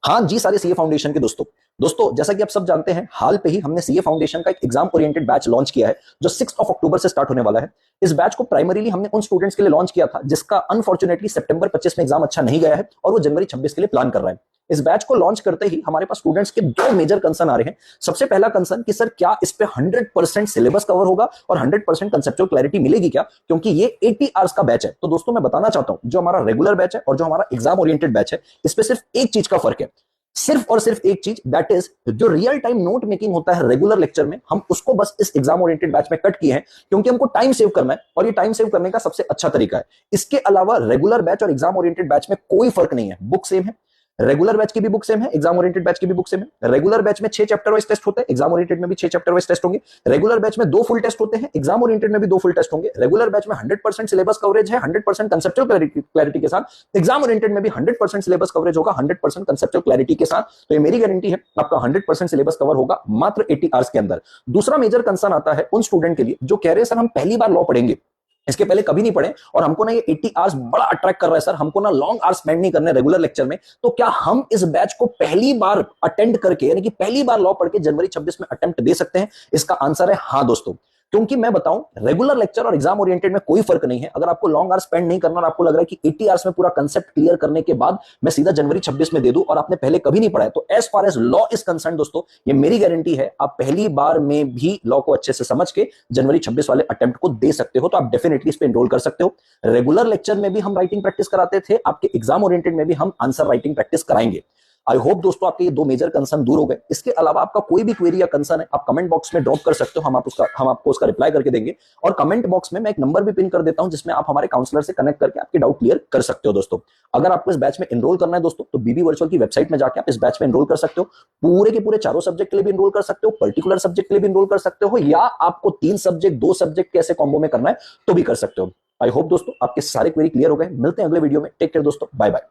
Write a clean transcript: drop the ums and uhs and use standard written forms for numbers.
हाँ जी, सारे CA foundation के दोस्तों। दोस्तों, जैसा कि आप सब जानते हैं, हाल पे ही हमने सीए फाउंडेशन का एक एग्जाम ओरिएंटेड बैच लॉन्च किया है जो 6 अक्टूबर से स्टार्ट होने वाला है। इस बैच को प्राइमरीली हमने उन स्टूडेंट्स के लिए लॉन्च किया था जिसका अनफॉर्चुनेटली सितंबर 25 में एग्जाम अच्छा नहीं गया है और वो जनवरी 26 के लिए प्लान कर रहा है। इस बैच को लॉन्च करते ही हमारे पास स्टूडेंट्स के दो मेजर कंसर्न आ रहे हैं। सबसे पहला कंसर्न कि सर क्या इस पे 100% सिलेबस कवर होगा और 100% कंसेप्चुअल क्लैरिटी मिलेगी क्या, क्योंकि ये 80 आवर्स का बैच है। तो दोस्तों, मैं बताना चाहता हूं, जो हमारा रेगुलर बैच है और जो हमारा एग्जाम ओरिएंटेड बैच है, इस पे सिर्फ एक चीज का फर्क है। सिर्फ और सिर्फ एक चीज, दैट इज जो रियल टाइम नोट मेकिंग होता है रेगुलर लेक्चर में, हम उसको बस इस एग्जाम ओरिएंटेड बैच में कट किए हैं क्योंकि हमको टाइम सेव करना है और ये टाइम सेव करने का सबसे अच्छा तरीका है। इसके अलावा रेगुलर बैच और एग्जाम ओरिएंटेड बैच में कोई फर्क नहीं है, बुक सेम है। रेगुलर बैच की भी बुक सेम है, एग्जाम ओरिएंटेड बैच की भी बुक सेम है। रेगुलर बैच में 6 चैप्टर वाइज टेस्ट होते हैं, एग्जाम ओरिएंटेड में भी 6 चैप्टर वाइज टेस्ट होंगे। रेगुलर बैच में 2 फुल टेस्ट होते हैं, एग्जाम ओरिएंटेड में भी 2 फुल टेस्ट होंगे। रेगुलर बैच में 100% सिलेबस कवरेज है, 100% कंसेप्चुअल क्लैरिटी के साथ। एग्जाम ओरिएंटेड में भी 100% सिलेबस कवरेज होगा, 100% कंसेप्चुअल क्लैरिटी के साथ। तो ये मेरी गारंटी है, आपका 100% सिलेबस कवर होगा मात्र 80 आवर्स के अंदर। दूसरा मेजर कंसर्न आता है उन स्टूडेंट के लिए जो कह रहे हैं सर हम पहली बार लॉ पढ़ेंगे, इसके पहले कभी नहीं पढ़े और हमको ना ये 80 आवर्स बड़ा अट्रैक्ट कर रहा है सर, हमको ना लॉन्ग आवर्स स्पेंड नहीं करने रेगुलर लेक्चर में। तो क्या हम इस बैच को पहली बार अटेंड करके, यानी कि पहली बार लॉ पढ़ के जनवरी 26 में अटेम्प्ट दे सकते हैं? इसका आंसर है हाँ दोस्तों। क्योंकि मैं बताऊं, रेगुलर लेक्चर और एग्जाम ओरिएंटेड में कोई फर्क नहीं है। अगर आपको लॉन्ग आवर्स स्पेंड नहीं करना और आपको लग रहा है कि 80 आवर्स में पूरा कंसेप्ट क्लियर करने के बाद मैं सीधा जनवरी 26 में दे दूं और आपने पहले कभी नहीं पढ़ा है, तो as far as law is concern दोस्तों, ये मेरी गारंटी है, आप पहली बार में भी लॉ को अच्छे से समझ के जनवरी 26 वाले अटेम्प्ट को दे सकते हो। तो आप डेफिनेटली इस पे एनरोल कर सकते हो। रेगुलर लेक्चर में भी हम राइटिंग प्रैक्टिस कराते थे, आपके एग्जाम ओरिएंटेड में भी हम आंसर राइटिंग प्रैक्टिस कराएंगे। आई होप दोस्तों आपके ये दो मेजर कंसर्न दूर हो गए। इसके अलावा आपका कोई भी क्वेरी या कंसर्न है, आप कमेंट बॉक्स में ड्रॉप कर सकते हो, हम आपको उसका रिप्लाई करके देंगे। और कमेंट बॉक्स में मैं एक नंबर भी पिन कर देता हूं जिसमें आप हमारे काउंसलर से कनेक्ट करके आपके डाउट क्लियर कर सकते हो दोस्तों। अगर आपको इस बैच में एनरोल करना है दोस्तों, तो बीबी वर्चुअल की वेबसाइट में जाकर आप इस बैच में एनरोल कर सकते हो। पूरे के पूरे चारों सब्जेक्ट के लिए भी एनरोल कर सकते हो, पर्टिकुलर सब्जेक्ट के लिए भी एनरोल कर सकते हो, या आपको 3 सब्जेक्ट 2 सब्जेक्ट के ऐसे कॉम्बो में करना है तो भी कर सकते हो। आई होप दोस्तों आपके सारे क्वेरी क्लियर हो गए। मिलते हैं अगले वीडियो में। टेक केयर दोस्तों, बाय बाय।